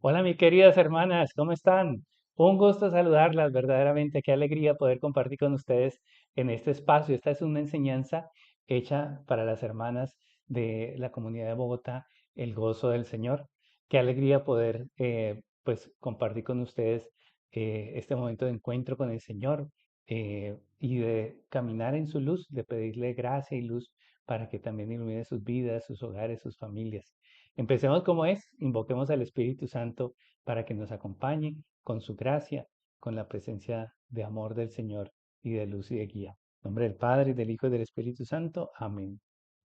Hola, mis queridas hermanas, ¿cómo están? Un gusto saludarlas, verdaderamente, qué alegría poder compartir con ustedes en este espacio. Esta es una enseñanza hecha para las hermanas de la comunidad de Bogotá, el gozo del Señor. Qué alegría poder, pues, compartir con ustedes este momento de encuentro con el Señor y de caminar en su luz, de pedirle gracia y luz para que también ilumine sus vidas, sus hogares, sus familias. Empecemos como es, invoquemos al Espíritu Santo para que nos acompañe con su gracia, con la presencia de amor del Señor y de luz y de guía. En nombre del Padre, y del Hijo y del Espíritu Santo. Amén.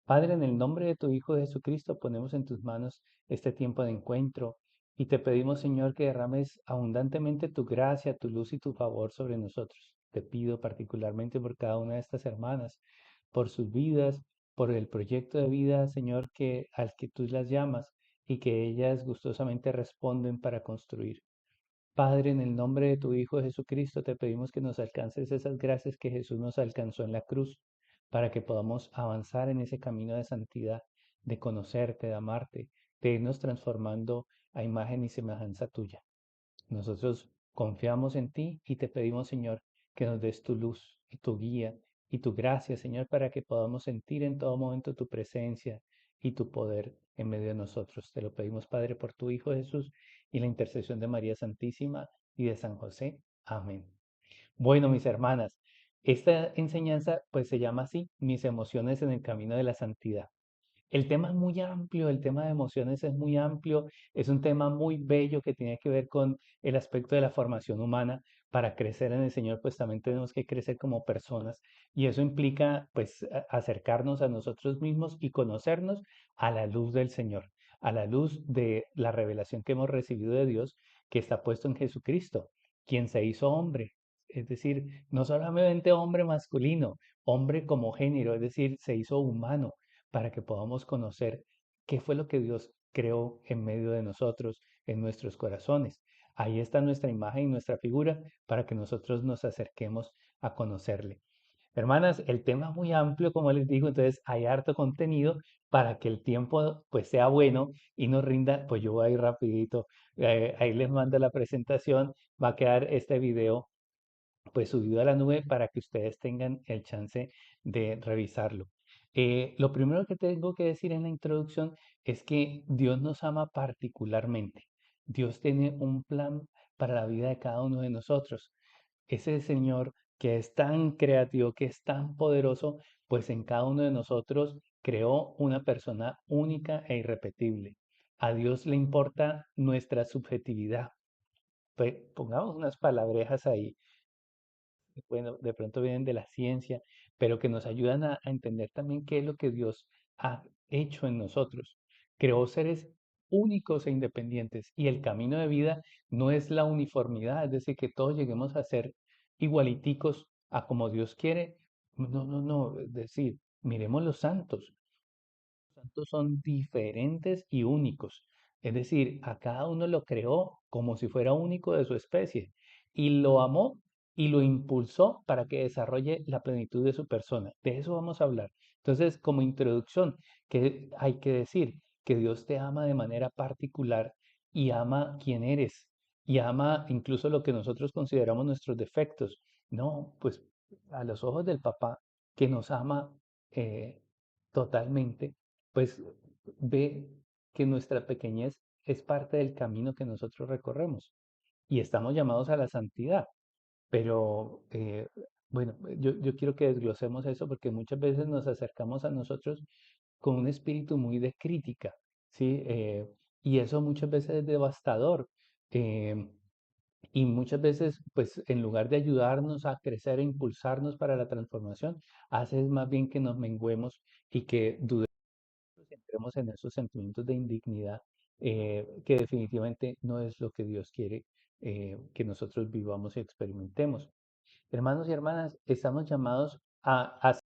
Padre, en el nombre de tu Hijo Jesucristo, ponemos en tus manos este tiempo de encuentro y te pedimos, Señor, que derrames abundantemente tu gracia, tu luz y tu favor sobre nosotros. Te pido particularmente por cada una de estas hermanas, por sus vidas, por el proyecto de vida, Señor, al que tú las llamas y que ellas gustosamente responden para construir. Padre, en el nombre de tu Hijo Jesucristo, te pedimos que nos alcances esas gracias que Jesús nos alcanzó en la cruz, para que podamos avanzar en ese camino de santidad, de conocerte, de amarte, de irnos transformando a imagen y semejanza tuya. Nosotros confiamos en ti y te pedimos, Señor, que nos des tu luz y tu guía y tu gracia, Señor, para que podamos sentir en todo momento tu presencia y tu poder en medio de nosotros. Te lo pedimos, Padre, por tu Hijo Jesús y la intercesión de María Santísima y de San José. Amén. Bueno, mis hermanas, esta enseñanza pues se llama así, mis emociones en el camino de la santidad. El tema es muy amplio, el tema de emociones es muy amplio, es un tema muy bello que tiene que ver con el aspecto de la formación humana. Para crecer en el Señor, pues también tenemos que crecer como personas y eso implica pues acercarnos a nosotros mismos y conocernos a la luz del Señor, a la luz de la revelación que hemos recibido de Dios que está puesto en Jesucristo, quien se hizo hombre. Es decir, no solamente hombre masculino, hombre como género, es decir, se hizo humano para que podamos conocer qué fue lo que Dios creó en medio de nosotros, en nuestros corazones. Ahí está nuestra imagen y nuestra figura para que nosotros nos acerquemos a conocerle. Hermanas, el tema es muy amplio, como les digo, entonces hay harto contenido para que el tiempo pues sea bueno y nos rinda, pues yo voy a ir rapidito, ahí les mando la presentación, va a quedar este video pues subido a la nube para que ustedes tengan el chance de revisarlo. Lo primero que tengo que decir en la introducción es que Dios nos ama particularmente. Dios tiene un plan para la vida de cada uno de nosotros. Ese Señor que es tan creativo, que es tan poderoso, pues en cada uno de nosotros creó una persona única e irrepetible. A Dios le importa nuestra subjetividad. Pues pongamos unas palabrejas ahí, bueno, de pronto vienen de la ciencia, pero que nos ayudan a entender también qué es lo que Dios ha hecho en nosotros. Creó seres únicos e independientes y el camino de vida no es la uniformidad, es decir, que todos lleguemos a ser igualiticos a como Dios quiere. No, no, no, es decir, miremos los santos. Los santos son diferentes y únicos. Es decir, a cada uno lo creó como si fuera único de su especie y lo amó y lo impulsó para que desarrolle la plenitud de su persona. De eso vamos a hablar. Entonces, como introducción, que hay que decir que Dios te ama de manera particular y ama quien eres y ama incluso lo que nosotros consideramos nuestros defectos. No, pues a los ojos del papá que nos ama totalmente, pues ve que nuestra pequeñez es parte del camino que nosotros recorremos y estamos llamados a la santidad. Pero bueno, yo quiero que desglosemos eso porque muchas veces nos acercamos a nosotros con un espíritu muy de crítica, ¿sí? Y eso muchas veces es devastador. eh, y muchas veces, pues en lugar de ayudarnos a crecer e impulsarnos para la transformación, hace más bien que nos menguemos y que entremos en esos sentimientos de indignidad que definitivamente no es lo que Dios quiere que nosotros vivamos y experimentemos. Hermanos y hermanas, estamos llamados a hacer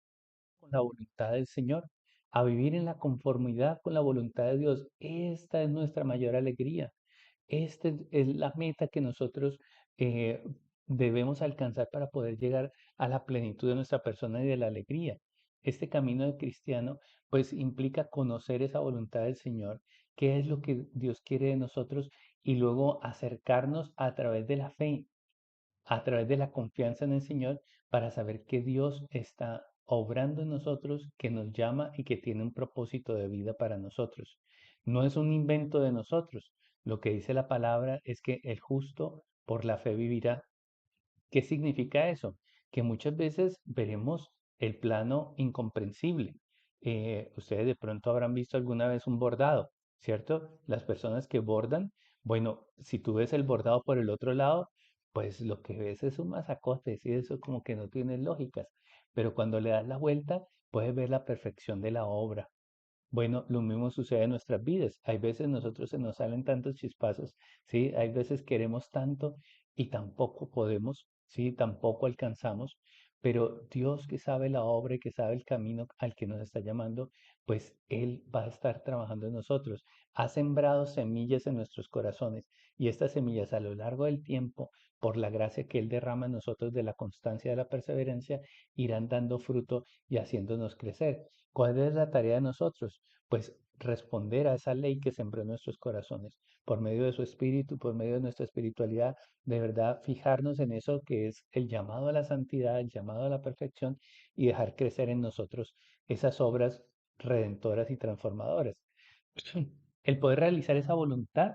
con la voluntad del Señor, a vivir en la conformidad con la voluntad de Dios. Esta es nuestra mayor alegría. Esta es la meta que nosotros eh, debemos alcanzar para poder llegar a la plenitud de nuestra persona y de la alegría. Este camino de cristiano pues implica conocer esa voluntad del Señor, qué es lo que Dios quiere de nosotros y luego acercarnos a través de la fe, a través de la confianza en el Señor para saber que Dios está obrando en nosotros, que nos llama y que tiene un propósito de vida para nosotros. No es un invento de nosotros. Lo que dice la palabra es que el justo por la fe vivirá. ¿Qué significa eso? Que muchas veces veremos el plano incomprensible. Ustedes de pronto habrán visto alguna vez un bordado, ¿cierto? Las personas que bordan, bueno, si tú ves el bordado por el otro lado, pues lo que ves es un masacote, ¿sí? Eso como que no tiene lógicas. Pero cuando le das la vuelta, puedes ver la perfección de la obra. Bueno, lo mismo sucede en nuestras vidas. Hay veces nosotros se nos salen tantos chispazos, ¿sí? Hay veces queremos tanto y tampoco podemos, ¿sí? Tampoco alcanzamos, pero Dios que sabe la obra y que sabe el camino al que nos está llamando, pues Él va a estar trabajando en nosotros. Ha sembrado semillas en nuestros corazones y estas semillas a lo largo del tiempo, por la gracia que Él derrama en nosotros de la constancia, de la perseverancia, irán dando fruto y haciéndonos crecer. ¿Cuál es la tarea de nosotros? Pues responder a esa ley que sembró en nuestros corazones, por medio de su espíritu, por medio de nuestra espiritualidad, de verdad fijarnos en eso que es el llamado a la santidad, el llamado a la perfección y dejar crecer en nosotros esas obras redentoras y transformadoras. El poder realizar esa voluntad,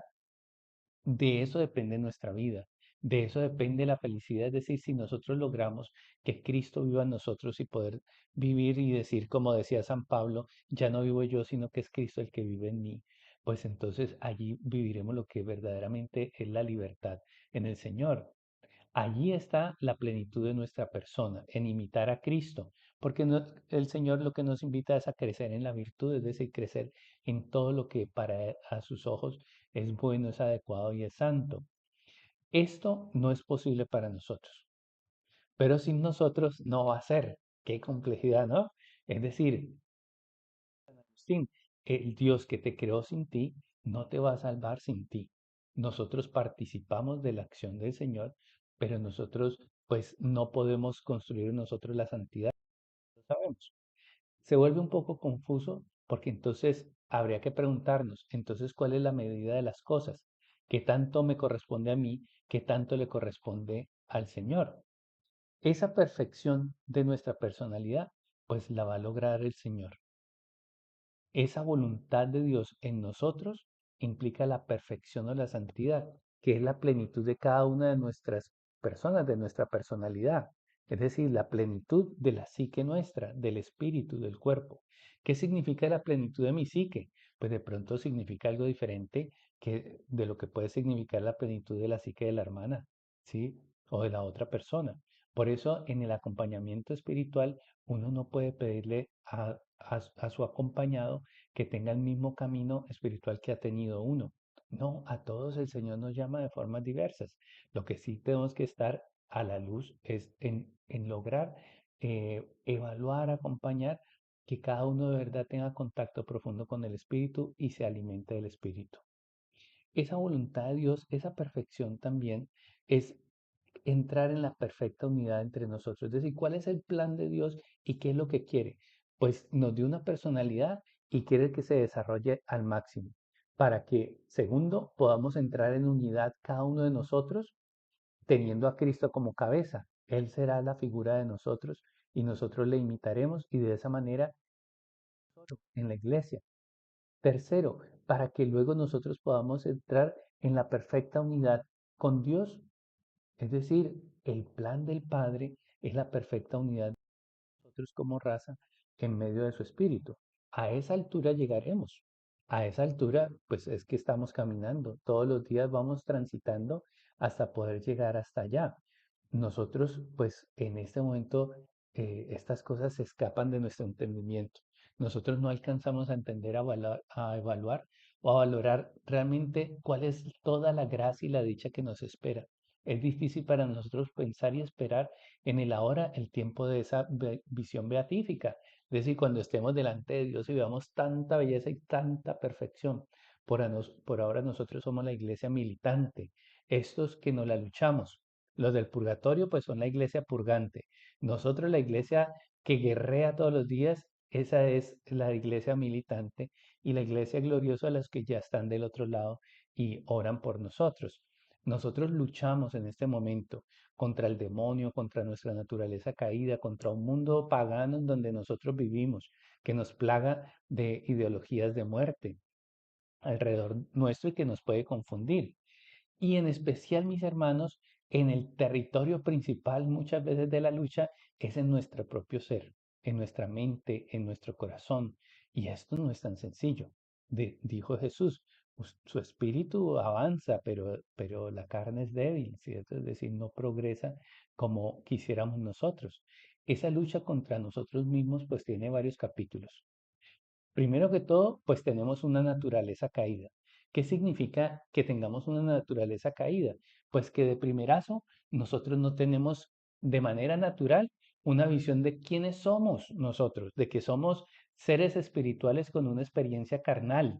de eso depende nuestra vida, de eso depende la felicidad, es decir, si nosotros logramos que Cristo viva en nosotros y poder vivir y decir, como decía San Pablo, ya no vivo yo, sino que es Cristo el que vive en mí, pues entonces allí viviremos lo que verdaderamente es la libertad en el Señor. Allí está la plenitud de nuestra persona, en imitar a Cristo, porque el Señor lo que nos invita es a crecer en la virtud, es decir, crecer en todo lo que a sus ojos es bueno, es adecuado y es santo. Esto no es posible para nosotros, pero sin nosotros no va a ser. Qué complejidad, ¿no? Es decir, Agustín, el Dios que te creó sin ti no te va a salvar sin ti. Nosotros participamos de la acción del Señor, pero nosotros pues no podemos construir nosotros la santidad, lo sabemos. Se vuelve un poco confuso porque entonces habría que preguntarnos, entonces, ¿cuál es la medida de las cosas? ¿Qué tanto me corresponde a mí? ¿Qué tanto le corresponde al Señor? Esa perfección de nuestra personalidad, pues la va a lograr el Señor. Esa voluntad de Dios en nosotros implica la perfección o la santidad, que es la plenitud de cada una de nuestras personas, de nuestra personalidad. Es decir, la plenitud de la psique nuestra, del espíritu, del cuerpo. ¿Qué significa la plenitud de mi psique? Pues de pronto significa algo diferente que de lo que puede significar la plenitud de la psique de la hermana, ¿sí? O de la otra persona. Por eso, en el acompañamiento espiritual, uno no puede pedirle a su acompañado que tenga el mismo camino espiritual que ha tenido uno. No, a todos el Señor nos llama de formas diversas. Lo que sí tenemos que estar a la luz es en lograr evaluar, acompañar, que cada uno de verdad tenga contacto profundo con el Espíritu y se alimente del Espíritu. Esa voluntad de Dios, esa perfección también es entrar en la perfecta unidad entre nosotros. Es decir, ¿cuál es el plan de Dios y qué es lo que quiere? Pues nos dio una personalidad y quiere que se desarrolle al máximo para que, segundo, podamos entrar en unidad cada uno de nosotros teniendo a Cristo como cabeza. Él será la figura de nosotros y nosotros le imitaremos y de esa manera en la iglesia. Tercero, para que luego nosotros podamos entrar en la perfecta unidad con Dios. Es decir, el plan del Padre es la perfecta unidad de nosotros como raza en medio de su espíritu. A esa altura llegaremos. A esa altura, pues es que estamos caminando. Todos los días vamos transitando hasta poder llegar hasta allá. Nosotros, pues en este momento, estas cosas se escapan de nuestro entendimiento. Nosotros no alcanzamos a entender, a evaluar o a valorar realmente cuál es toda la gracia y la dicha que nos espera. Es difícil para nosotros pensar y esperar en el ahora el tiempo de esa visión beatífica. Es decir, cuando estemos delante de Dios y veamos tanta belleza y tanta perfección. Por ahora nosotros somos la iglesia militante, estos que no la luchamos. Los del purgatorio pues son la iglesia purgante. Nosotros la iglesia que guerrea todos los días, esa es la iglesia militante y la iglesia gloriosa, los que ya están del otro lado y oran por nosotros. Nosotros luchamos en este momento contra el demonio, contra nuestra naturaleza caída, contra un mundo pagano en donde nosotros vivimos, que nos plaga de ideologías de muerte alrededor nuestro y que nos puede confundir. Y en especial, mis hermanos, en el territorio principal muchas veces de la lucha es en nuestro propio ser, en nuestra mente, en nuestro corazón. Y esto no es tan sencillo. Dijo Jesús, su espíritu avanza, pero la carne es débil, ¿cierto? Es decir, no progresa como quisiéramos nosotros. Esa lucha contra nosotros mismos pues tiene varios capítulos. Primero que todo, pues tenemos una naturaleza caída. ¿Qué significa que tengamos una naturaleza caída? Pues que de primerazo nosotros no tenemos de manera natural una visión de quiénes somos nosotros, de que somos seres espirituales con una experiencia carnal.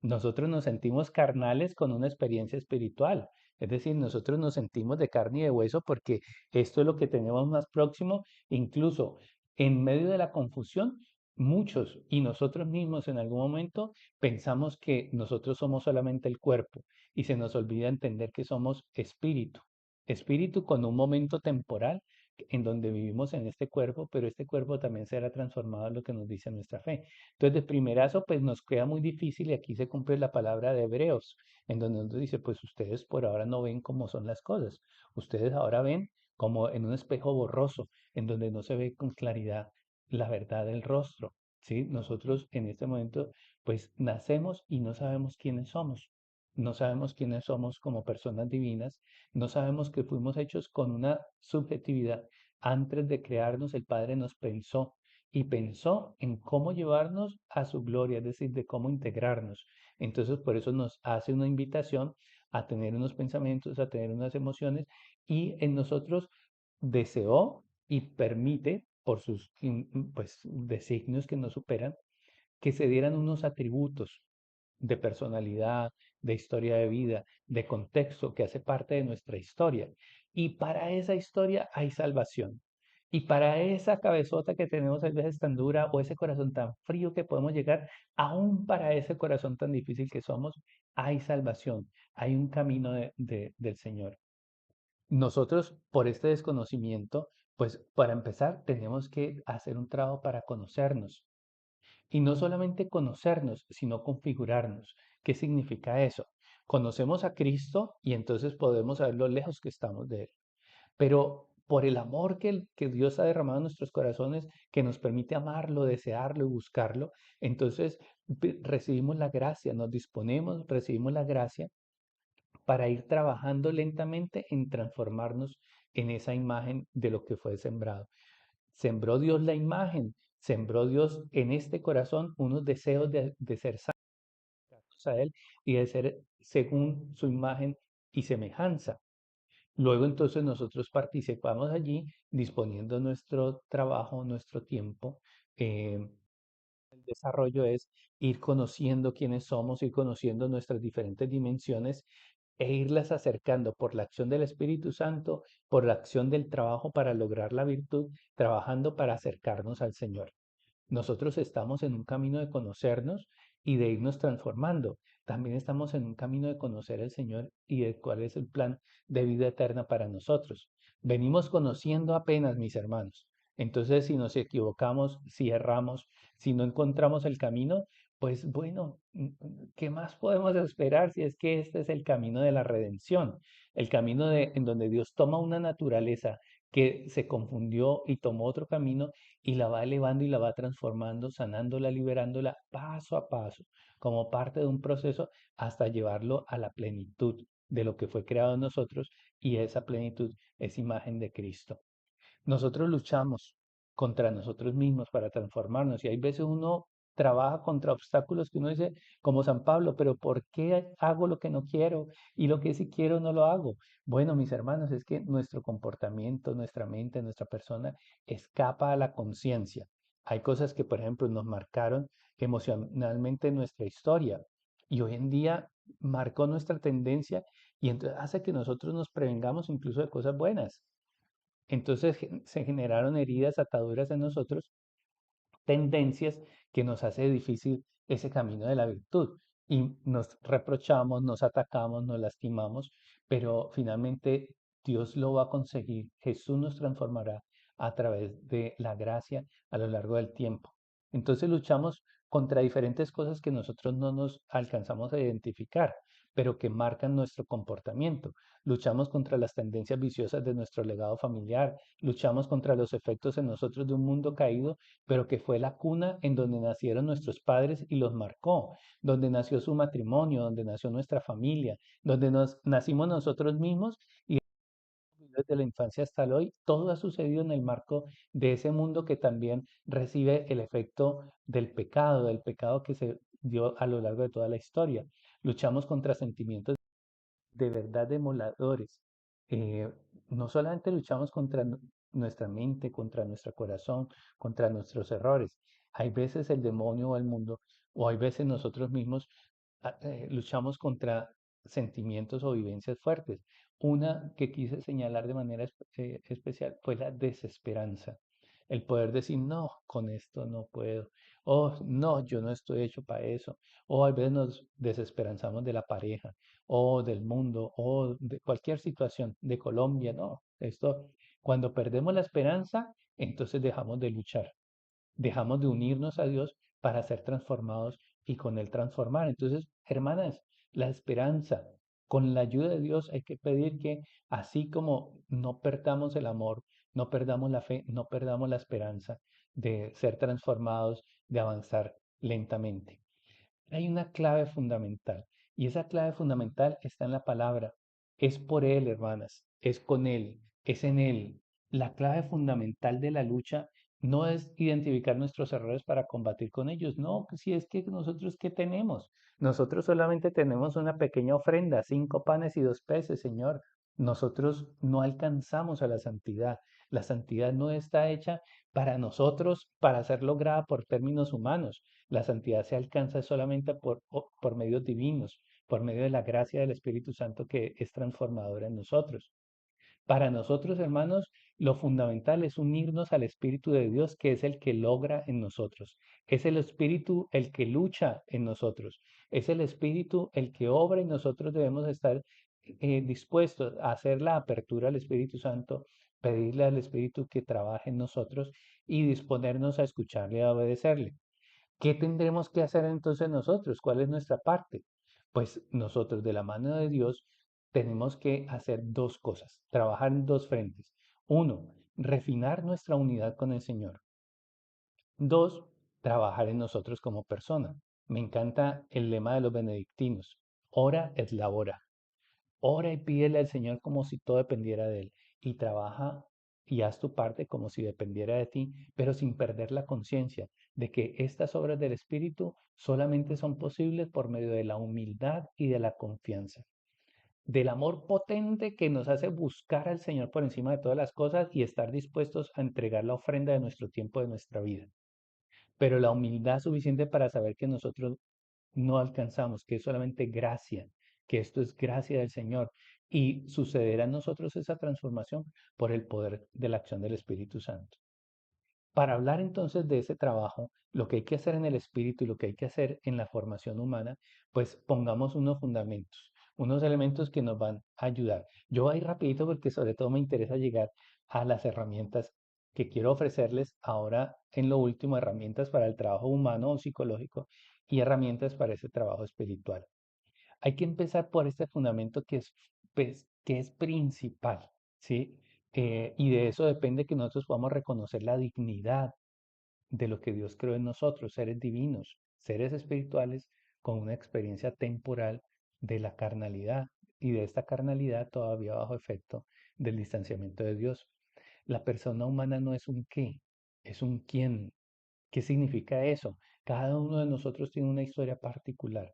Nosotros nos sentimos carnales con una experiencia espiritual. Es decir, nosotros nos sentimos de carne y de hueso porque esto es lo que tenemos más próximo. Incluso en medio de la confusión, muchos y nosotros mismos en algún momento pensamos que nosotros somos solamente el cuerpo y se nos olvida entender que somos espíritu. Espíritu con un momento temporal en donde vivimos en este cuerpo, pero este cuerpo también será transformado en lo que nos dice nuestra fe. Entonces, de primerazo, pues nos queda muy difícil y aquí se cumple la palabra de Hebreos, en donde nos dice, pues ustedes por ahora no ven cómo son las cosas, ustedes ahora ven como en un espejo borroso, en donde no se ve con claridad la verdad del rostro, ¿sí? Nosotros en este momento, pues nacemos y no sabemos quiénes somos. No sabemos quiénes somos como personas divinas, no sabemos que fuimos hechos con una subjetividad. Antes de crearnos, el Padre nos pensó y pensó en cómo llevarnos a su gloria, es decir, de cómo integrarnos. Entonces, por eso nos hace una invitación a tener unos pensamientos, a tener unas emociones y en nosotros deseó y permite, por sus pues, designios que nos superan, que se dieran unos atributos de personalidad, de historia de vida, de contexto que hace parte de nuestra historia. Y para esa historia hay salvación. Y para esa cabezota que tenemos a veces tan dura o ese corazón tan frío que podemos llegar, aún para ese corazón tan difícil que somos, hay salvación, hay un camino del Señor. Nosotros, por este desconocimiento, pues para empezar, tenemos que hacer un trabajo para conocernos. Y no solamente conocernos, sino configurarnos. ¿Qué significa eso? Conocemos a Cristo y entonces podemos saber lo lejos que estamos de Él. Pero por el amor que Dios ha derramado en nuestros corazones, que nos permite amarlo, desearlo y buscarlo, entonces recibimos la gracia, nos disponemos, recibimos la gracia para ir trabajando lentamente en transformarnos en esa imagen de lo que fue sembrado. Sembró Dios la imagen, sembró Dios en este corazón unos deseos de ser santos a Él y de ser según su imagen y semejanza. Luego entonces nosotros participamos allí disponiendo nuestro trabajo, nuestro tiempo. El desarrollo es ir conociendo quiénes somos, ir conociendo nuestras diferentes dimensiones e irlas acercando por la acción del Espíritu Santo, por la acción del trabajo para lograr la virtud, trabajando para acercarnos al Señor. Nosotros estamos en un camino de conocernos y de irnos transformando. También estamos en un camino de conocer al Señor y de cuál es el plan de vida eterna para nosotros. Venimos conociendo apenas, mis hermanos. Entonces, si nos equivocamos, si erramos, si no encontramos el camino, pues bueno, ¿qué más podemos esperar si es que este es el camino de la redención? El camino en donde Dios toma una naturaleza que se confundió y tomó otro camino y la va elevando y la va transformando, sanándola, liberándola paso a paso, como parte de un proceso hasta llevarlo a la plenitud de lo que fue creado en nosotros y esa plenitud es imagen de Cristo. Nosotros luchamos contra nosotros mismos para transformarnos y hay veces uno trabaja contra obstáculos que uno dice, como San Pablo, pero ¿por qué hago lo que no quiero y lo que sí quiero no lo hago? Bueno, mis hermanos, es que nuestro comportamiento, nuestra mente, nuestra persona escapa a la conciencia. Hay cosas que, por ejemplo, nos marcaron emocionalmente en nuestra historia y hoy en día marcó nuestra tendencia y entonces hace que nosotros nos prevengamos incluso de cosas buenas. Entonces se generaron heridas, ataduras en nosotros, tendencias que nos hace difícil ese camino de la virtud. Y nos reprochamos, nos atacamos, nos lastimamos, pero finalmente Dios lo va a conseguir. Jesús nos transformará a través de la gracia a lo largo del tiempo. Entonces luchamos contra diferentes cosas que nosotros no nos alcanzamos a identificar, pero que marcan nuestro comportamiento. Luchamos contra las tendencias viciosas de nuestro legado familiar, luchamos contra los efectos en nosotros de un mundo caído, pero que fue la cuna en donde nacieron nuestros padres y los marcó, donde nació su matrimonio, donde nació nuestra familia, donde nos nacimos nosotros mismos y desde la infancia hasta el hoy, todo ha sucedido en el marco de ese mundo que también recibe el efecto del pecado que se dio a lo largo de toda la historia. Luchamos contra sentimientos de verdad demoledores. Eh, no solamente luchamos contra nuestra mente, contra nuestro corazón, contra nuestros errores. Hay veces el demonio o el mundo, o hay veces nosotros mismos luchamos contra sentimientos o vivencias fuertes. Una que quise señalar de manera especial fue la desesperanza. El poder decir, no, con esto no puedo. Oh, no, yo no estoy hecho para eso. O a veces nos desesperanzamos de la pareja o del mundo o de cualquier situación de Colombia, no. Esto, cuando perdemos la esperanza, entonces dejamos de luchar, dejamos de unirnos a Dios para ser transformados y con Él transformar. Entonces, hermanas, la esperanza, con la ayuda de Dios hay que pedir que así como no perdamos el amor, no perdamos la fe, no perdamos la esperanza de ser transformados, de avanzar lentamente. Hay una clave fundamental y esa clave fundamental está en la palabra. Es por Él, hermanas, es con Él, es en Él. La clave fundamental de la lucha no es identificar nuestros errores para combatir con ellos. No, si es que nosotros, ¿qué tenemos? Nosotros solamente tenemos una pequeña ofrenda, 5 panes y 2 peces, Señor. Nosotros no alcanzamos a la santidad. La santidad no está hecha para nosotros, para ser lograda por términos humanos. La santidad se alcanza solamente por medios divinos, por medio de la gracia del Espíritu Santo que es transformadora en nosotros. Para nosotros, hermanos, lo fundamental es unirnos al Espíritu de Dios, que es el que logra en nosotros. Es el Espíritu el que lucha en nosotros. Es el Espíritu el que obra y nosotros debemos estar dispuestos a hacer la apertura al Espíritu Santo, pedirle al Espíritu que trabaje en nosotros y disponernos a escucharle y a obedecerle. ¿Qué tendremos que hacer entonces nosotros? ¿Cuál es nuestra parte? Pues nosotros de la mano de Dios tenemos que hacer dos cosas, trabajar en dos frentes. Uno, refinar nuestra unidad con el Señor. Dos, trabajar en nosotros como persona. Me encanta el lema de los benedictinos. Ora et labora. Ora y pídele al Señor como si todo dependiera de Él. Y trabaja y haz tu parte como si dependiera de ti, pero sin perder la conciencia de que estas obras del Espíritu solamente son posibles por medio de la humildad y de la confianza. Del amor potente que nos hace buscar al Señor por encima de todas las cosas y estar dispuestos a entregar la ofrenda de nuestro tiempo, de nuestra vida. Pero la humildad suficiente para saber que nosotros no alcanzamos, que es solamente gracia, que esto es gracia del Señor. Y sucederá en nosotros esa transformación por el poder de la acción del Espíritu Santo. Para hablar entonces de ese trabajo, lo que hay que hacer en el espíritu y lo que hay que hacer en la formación humana, pues pongamos unos fundamentos, unos elementos que nos van a ayudar. Yo voy rapidito porque sobre todo me interesa llegar a las herramientas que quiero ofrecerles ahora en lo último, herramientas para el trabajo humano o psicológico y herramientas para ese trabajo espiritual. Hay que empezar por este fundamento que es, pues, que es principal, ¿sí? Y de eso depende que nosotros podamos reconocer la dignidad de lo que Dios creó en nosotros, seres divinos, seres espirituales con una experiencia temporal de la carnalidad y de esta carnalidad todavía bajo efecto del distanciamiento de Dios. La persona humana no es un qué, es un quién. ¿Qué significa eso? Cada uno de nosotros tiene una historia particular.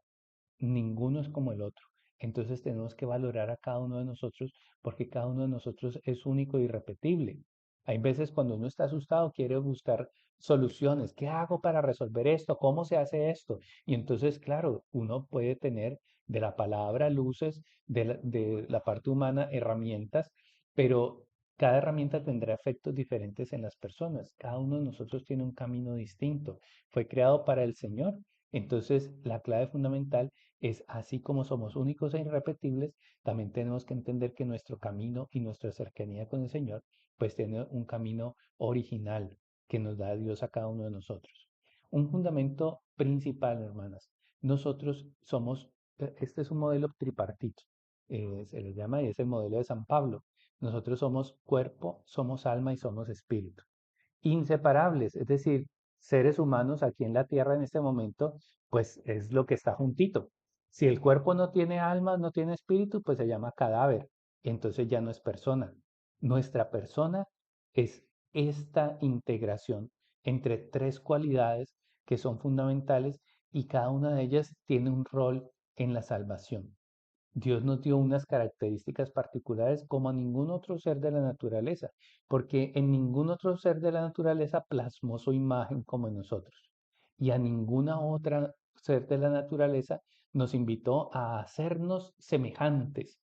Ninguno es como el otro. Entonces tenemos que valorar a cada uno de nosotros porque cada uno de nosotros es único e irrepetible. Hay veces cuando uno está asustado quiere buscar soluciones. ¿Qué hago para resolver esto? ¿Cómo se hace esto? Y entonces, claro, uno puede tener de la palabra luces, de la parte humana herramientas, pero Cada herramienta tendrá efectos diferentes en las personas. Cada uno de nosotros tiene un camino distinto. Fue creado para el Señor. Entonces, la clave fundamental es, así como somos únicos e irrepetibles, también tenemos que entender que nuestro camino y nuestra cercanía con el Señor, pues tiene un camino original que nos da Dios a cada uno de nosotros. Un fundamento principal, hermanas. Nosotros somos, este es un modelo tripartito, se le llama y es el modelo de San Pablo. Nosotros somos cuerpo, somos alma y somos espíritu. Inseparables, es decir, seres humanos aquí en la tierra en este momento, pues es lo que está juntito. Si el cuerpo no tiene alma, no tiene espíritu, pues se llama cadáver. Entonces ya no es persona. Nuestra persona es esta integración entre tres cualidades que son fundamentales y cada una de ellas tiene un rol en la salvación. Dios nos dio unas características particulares como a ningún otro ser de la naturaleza, porque en ningún otro ser de la naturaleza plasmó su imagen como en nosotros. Y a ninguna otra ser de la naturaleza nos invitó a hacernos semejantes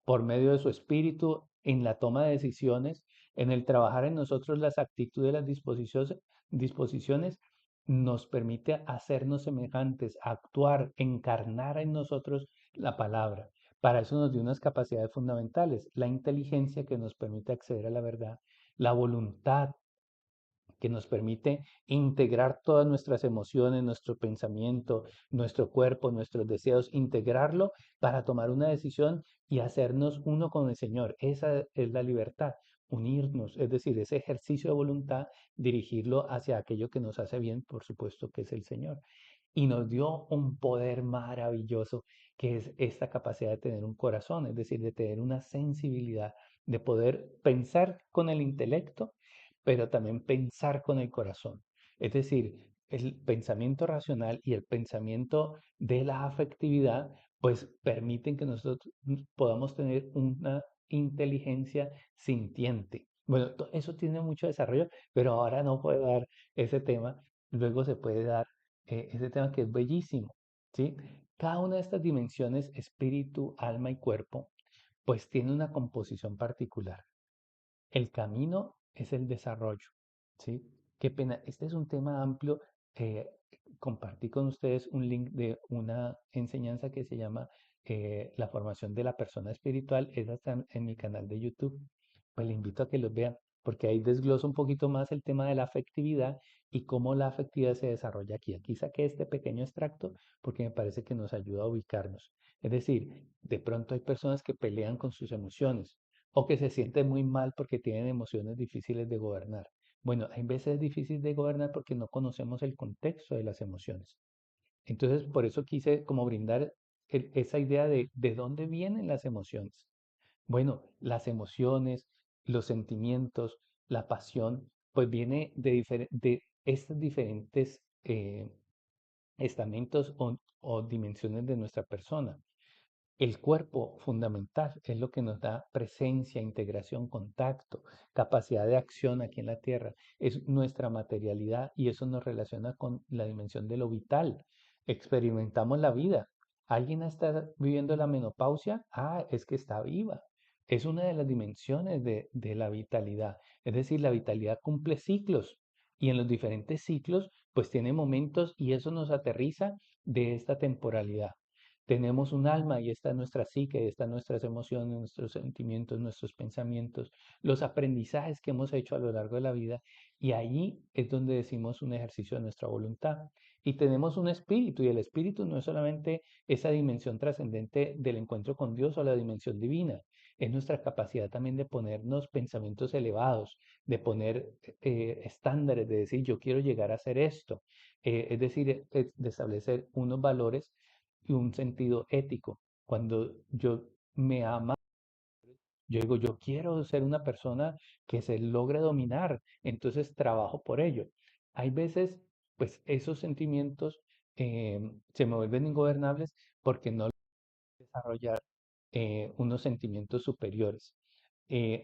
por medio de su espíritu en la toma de decisiones, en el trabajar en nosotros las actitudes, las disposiciones, nos permite hacernos semejantes, actuar, encarnar en nosotros la palabra. Para eso nos dio unas capacidades fundamentales, la inteligencia que nos permite acceder a la verdad, la voluntad que nos permite integrar todas nuestras emociones, nuestro pensamiento, nuestro cuerpo, nuestros deseos, integrarlo para tomar una decisión y hacernos uno con el Señor. Esa es la libertad, unirnos, es decir, ese ejercicio de voluntad, dirigirlo hacia aquello que nos hace bien, por supuesto que es el Señor. Y nos dio un poder maravilloso que es esta capacidad de tener un corazón, es decir, de tener una sensibilidad, de poder pensar con el intelecto, pero también pensar con el corazón. Es decir, el pensamiento racional y el pensamiento de la afectividad, pues permiten que nosotros podamos tener una inteligencia sintiente. Bueno, eso tiene mucho desarrollo, pero ahora no puedo dar ese tema. Luego se puede dar ese tema que es bellísimo, ¿sí? Cada una de estas dimensiones, espíritu, alma y cuerpo, pues tiene una composición particular. El camino es el desarrollo, ¿sí? Qué pena, este es un tema amplio. eh, Compartí con ustedes un link de una enseñanza que se llama La formación de la persona espiritual. Esa está en mi canal de YouTube. Pues le invito a que los vean, porque ahí desgloso un poquito más el tema de la afectividad y cómo la afectividad se desarrolla aquí. Aquí saqué este pequeño extracto porque me parece que nos ayuda a ubicarnos. Es decir, de pronto hay personas que pelean con sus emociones o que se sienten muy mal porque tienen emociones difíciles de gobernar. Bueno, hay veces difícil de gobernar porque no conocemos el contexto de las emociones. Entonces, por eso quise como brindar esa idea de dónde vienen las emociones. Bueno, las emociones, los sentimientos, la pasión, pues viene de estos diferentes estamentos o dimensiones de nuestra persona. El cuerpo fundamental es lo que nos da presencia, integración, contacto, capacidad de acción aquí en la Tierra. Es nuestra materialidad y eso nos relaciona con la dimensión de lo vital. Experimentamos la vida. ¿Alguien está viviendo la menopausia? Ah, es que está viva. Es una de las dimensiones de la vitalidad. Es decir, la vitalidad cumple ciclos y en los diferentes ciclos pues tiene momentos y eso nos aterriza de esta temporalidad. Tenemos un alma y está nuestra psique, están nuestras emociones, nuestros sentimientos, nuestros pensamientos, los aprendizajes que hemos hecho a lo largo de la vida y allí es donde decimos un ejercicio de nuestra voluntad. Y tenemos un espíritu y el espíritu no es solamente esa dimensión trascendente del encuentro con Dios o la dimensión divina, es nuestra capacidad también de ponernos pensamientos elevados, de poner estándares, de decir yo quiero llegar a hacer esto, es decir, de establecer unos valores y un sentido ético. Cuando yo me ama, yo digo, yo quiero ser una persona que se logre dominar, entonces trabajo por ello. Hay veces, pues esos sentimientos se me vuelven ingobernables porque no logro desarrollar unos sentimientos superiores.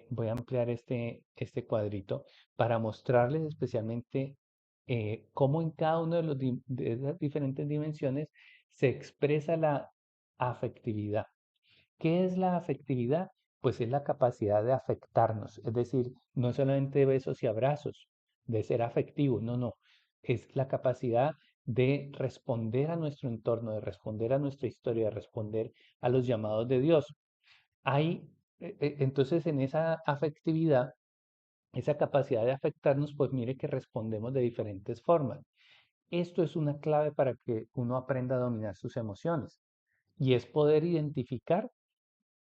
Voy a ampliar este cuadrito para mostrarles especialmente cómo en cada uno de esas diferentes dimensiones se expresa la afectividad. ¿Qué es la afectividad? Pues es la capacidad de afectarnos, es decir, no solamente besos y abrazos, de ser afectivo, no, no, es la capacidad de responder a nuestro entorno, de responder a nuestra historia, de responder a los llamados de Dios. Hay, entonces, en esa afectividad, esa capacidad de afectarnos, pues mire que respondemos de diferentes formas. Esto es una clave para que uno aprenda a dominar sus emociones y es poder identificar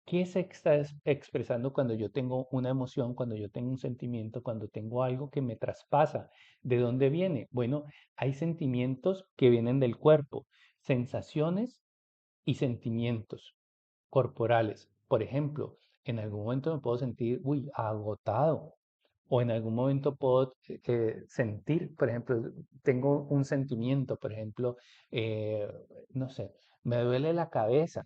qué se está expresando cuando yo tengo una emoción, cuando yo tengo un sentimiento, cuando tengo algo que me traspasa. ¿De dónde viene? Bueno, hay sentimientos que vienen del cuerpo, sensaciones y sentimientos corporales. Por ejemplo, en algún momento me puedo sentir, uy, agotado. O en algún momento puedo sentir, por ejemplo, tengo un sentimiento, por ejemplo, eh, no sé, me duele la cabeza.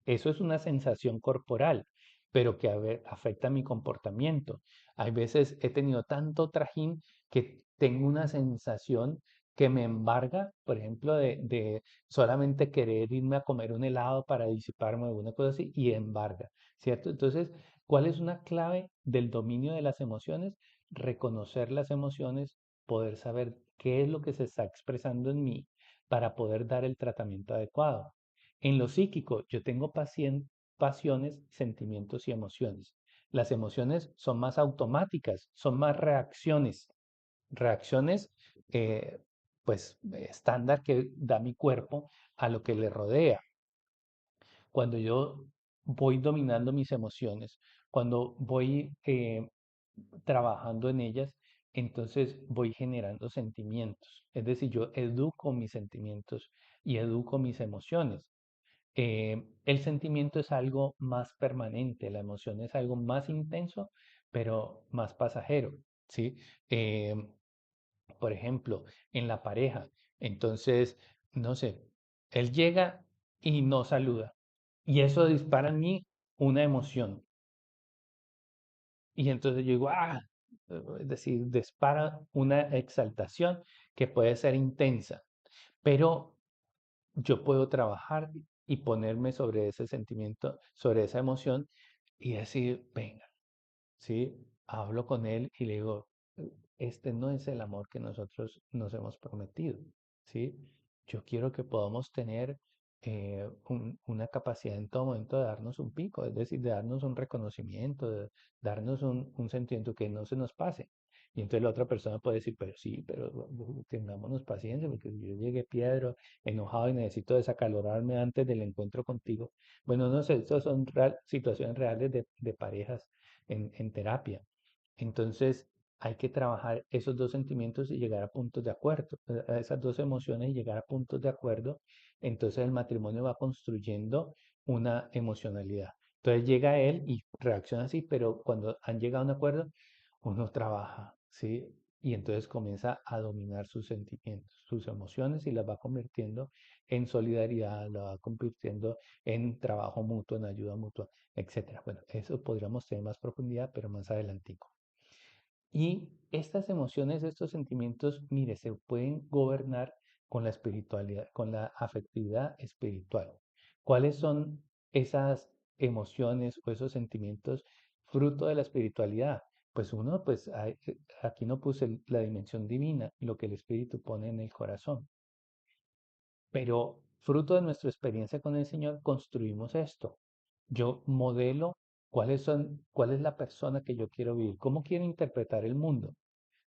Eso es una sensación corporal, pero que afecta mi comportamiento. Hay veces he tenido tanto trajín que tengo una sensación que me embarga, por ejemplo, de solamente querer irme a comer un helado para disiparme o alguna cosa así, y embarga, ¿cierto? Entonces, ¿cuál es una clave del dominio de las emociones? Reconocer las emociones, poder saber qué es lo que se está expresando en mí para poder dar el tratamiento adecuado. En lo psíquico, yo tengo pasiones, sentimientos y emociones. Las emociones son más automáticas, son más reacciones, reacciones eh, pues estándar que da mi cuerpo a lo que le rodea. Cuando yo voy dominando mis emociones, cuando voy trabajando en ellas, entonces voy generando sentimientos. Es decir, yo educo mis sentimientos y educo mis emociones. El sentimiento es algo más permanente, la emoción es algo más intenso, pero más pasajero, ¿sí? Eh, por ejemplo, en la pareja, entonces, no sé, él llega y no saluda, y eso dispara en mí una emoción, y entonces yo digo, es decir, dispara una exaltación que puede ser intensa, pero yo puedo trabajar y ponerme sobre ese sentimiento, sobre esa emoción y decir, venga, ¿sí? Hablo con él y le digo, este no es el amor que nosotros nos hemos prometido, ¿sí? Yo quiero que podamos tener una capacidad en todo momento de darnos un pico, es decir, de darnos un reconocimiento, de darnos un sentimiento que no se nos pase. Y entonces la otra persona puede decir, pero sí, pero tengámonos paciencia, porque si yo llegué piedro, enojado y necesito desacalorarme antes del encuentro contigo. Bueno, no sé, estas son situaciones reales de parejas en terapia. Entonces, hay que trabajar esos dos sentimientos y llegar a puntos de acuerdo, a esas dos emociones y llegar a puntos de acuerdo. Entonces, el matrimonio va construyendo una emocionalidad. Entonces, llega él y reacciona así, pero cuando han llegado a un acuerdo, uno trabaja, ¿sí? Y entonces comienza a dominar sus sentimientos, sus emociones y las va convirtiendo en solidaridad, la va convirtiendo en trabajo mutuo, en ayuda mutua, etcétera. Bueno, eso podríamos tener más profundidad, pero más adelantico. Y estas emociones, estos sentimientos, mire, se pueden gobernar con la espiritualidad, con la afectividad espiritual. ¿Cuáles son esas emociones o esos sentimientos fruto de la espiritualidad? Pues uno, pues aquí no puse la dimensión divina, lo que el espíritu pone en el corazón. Pero fruto de nuestra experiencia con el Señor, construimos esto. Yo modelo cuál es la persona que yo quiero vivir, cómo quiero interpretar el mundo.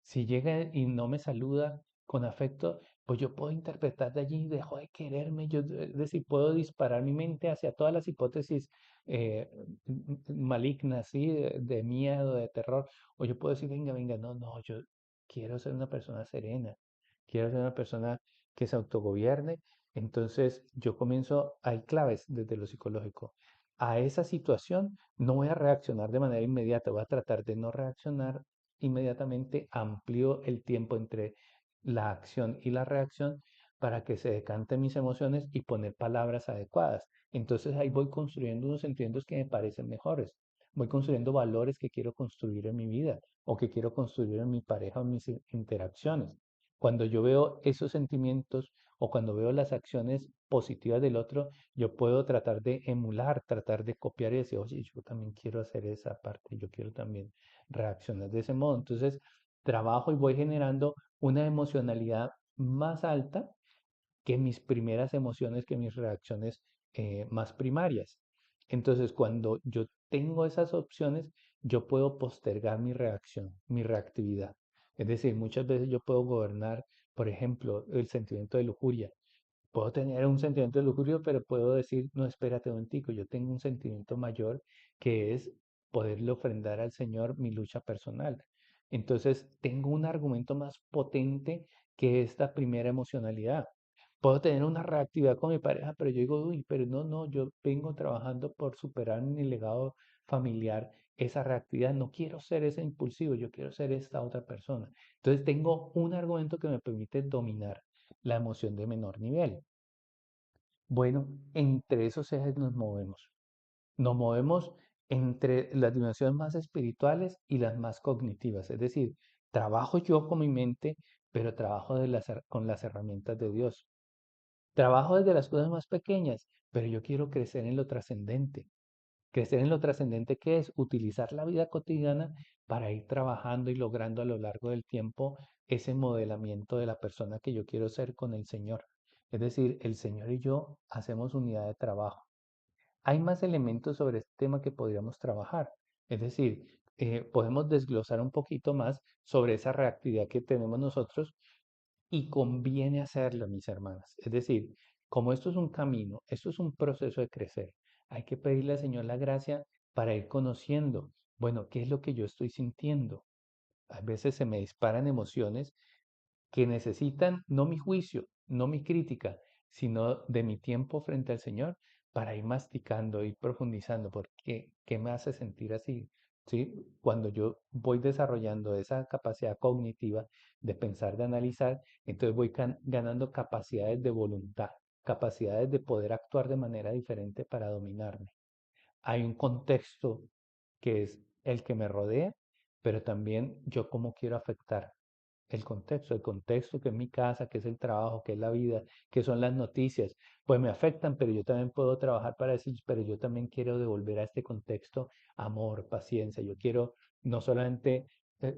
Si llega y no me saluda con afecto, pues yo puedo interpretar de allí, dejo de quererme, yo, es decir, puedo disparar mi mente hacia todas las hipótesis eh, malignas, ¿sí? De miedo, de terror, o yo puedo decir, venga, venga, no, no, yo quiero ser una persona serena, quiero ser una persona que se autogobierne. Entonces yo comienzo, hay claves desde lo psicológico. A esa situación no voy a reaccionar de manera inmediata, voy a tratar de no reaccionar inmediatamente, amplío el tiempo entre la acción y la reacción para que se decanten mis emociones y poner palabras adecuadas. Entonces ahí voy construyendo unos sentimientos que me parecen mejores. Voy construyendo valores que quiero construir en mi vida o que quiero construir en mi pareja o en mis interacciones. Cuando yo veo esos sentimientos o cuando veo las acciones positivas del otro, yo puedo tratar de emular, tratar de copiar y decir, oye, yo también quiero hacer esa parte, yo quiero también reaccionar de ese modo. Entonces, trabajo y voy generando una emocionalidad más alta que mis primeras emociones, que mis reacciones más primarias. Entonces, cuando yo tengo esas opciones, yo puedo postergar mi reacción, mi reactividad. Es decir, muchas veces yo puedo gobernar, por ejemplo, el sentimiento de lujuria. Puedo tener un sentimiento de lujuria, pero puedo decir, no, espérate un momentico, yo tengo un sentimiento mayor que es poderle ofrendar al Señor mi lucha personal. Entonces, tengo un argumento más potente que esta primera emocionalidad. Puedo tener una reactividad con mi pareja, pero yo digo, uy, pero no, no, yo vengo trabajando por superar mi legado familiar, esa reactividad, no quiero ser ese impulsivo, yo quiero ser esta otra persona. Entonces, tengo un argumento que me permite dominar la emoción de menor nivel. Bueno, entre esos ejes nos movemos. Nos movemos entre las dimensiones más espirituales y las más cognitivas. Es decir, trabajo yo con mi mente, pero trabajo con las herramientas de Dios. Trabajo desde las cosas más pequeñas, pero yo quiero crecer en lo trascendente. Crecer en lo trascendente que es utilizar la vida cotidiana para ir trabajando y logrando a lo largo del tiempo ese modelamiento de la persona que yo quiero ser con el Señor. Es decir, el Señor y yo hacemos unidad de trabajo. Hay más elementos sobre este tema que podríamos trabajar. Es decir, podemos desglosar un poquito más sobre esa reactividad que tenemos nosotros y conviene hacerlo, mis hermanas. Es decir, como esto es un camino, esto es un proceso de crecer, hay que pedirle al Señor la gracia para ir conociendo, bueno, ¿qué es lo que yo estoy sintiendo? A veces se me disparan emociones que necesitan no mi juicio, no mi crítica, sino de mi tiempo frente al Señor para ir masticando, ir profundizando, porque ¿qué me hace sentir así? ¿Sí? Cuando yo voy desarrollando esa capacidad cognitiva de pensar, de analizar, entonces voy ganando capacidades de voluntad, capacidades de poder actuar de manera diferente para dominarme. Hay un contexto que es el que me rodea, pero también yo cómo quiero afectar el contexto que es mi casa, que es el trabajo, que es la vida, que son las noticias, pues me afectan, pero yo también puedo trabajar para decir, pero yo también quiero devolver a este contexto amor, paciencia, yo quiero, no solamente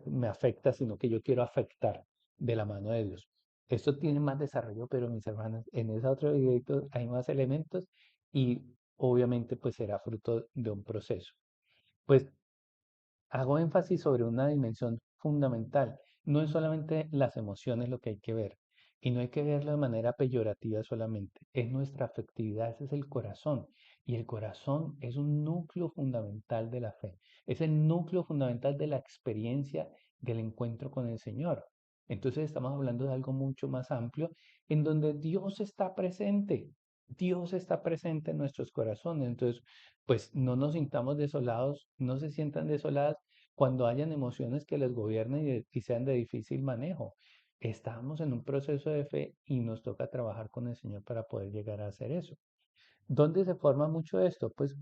me afecta, sino que yo quiero afectar de la mano de Dios. Esto tiene más desarrollo, pero mis hermanas, en ese otro video hay más elementos y obviamente pues será fruto de un proceso. Pues hago énfasis sobre una dimensión fundamental. No es solamente las emociones lo que hay que ver, y no hay que verlo de manera peyorativa solamente. Es nuestra afectividad, ese es el corazón. Y el corazón es un núcleo fundamental de la fe. Es el núcleo fundamental de la experiencia del encuentro con el Señor. Entonces estamos hablando de algo mucho más amplio en donde Dios está presente. Dios está presente en nuestros corazones. Entonces, pues no nos sintamos desolados, no se sientan desoladas cuando hayan emociones que les gobiernen y sean de difícil manejo. Estamos en un proceso de fe y nos toca trabajar con el Señor para poder llegar a hacer eso. ¿Dónde se forma mucho esto? Pues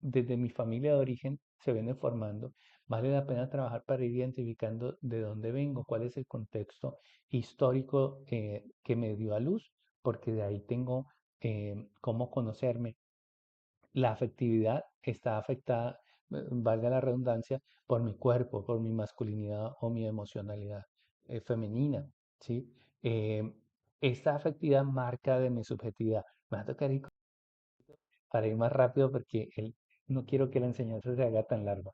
desde mi familia de origen se viene formando. Vale la pena trabajar para ir identificando de dónde vengo, cuál es el contexto histórico que me dio a luz, porque de ahí tengo cómo conocerme. La afectividad está afectada, valga la redundancia, por mi cuerpo, por mi masculinidad o mi emocionalidad femenina, ¿sí? Eh, Esta afectividad marca de mi subjetividad. Me va a tocar ir para ir más rápido porque no quiero que la enseñanza se haga tan larga.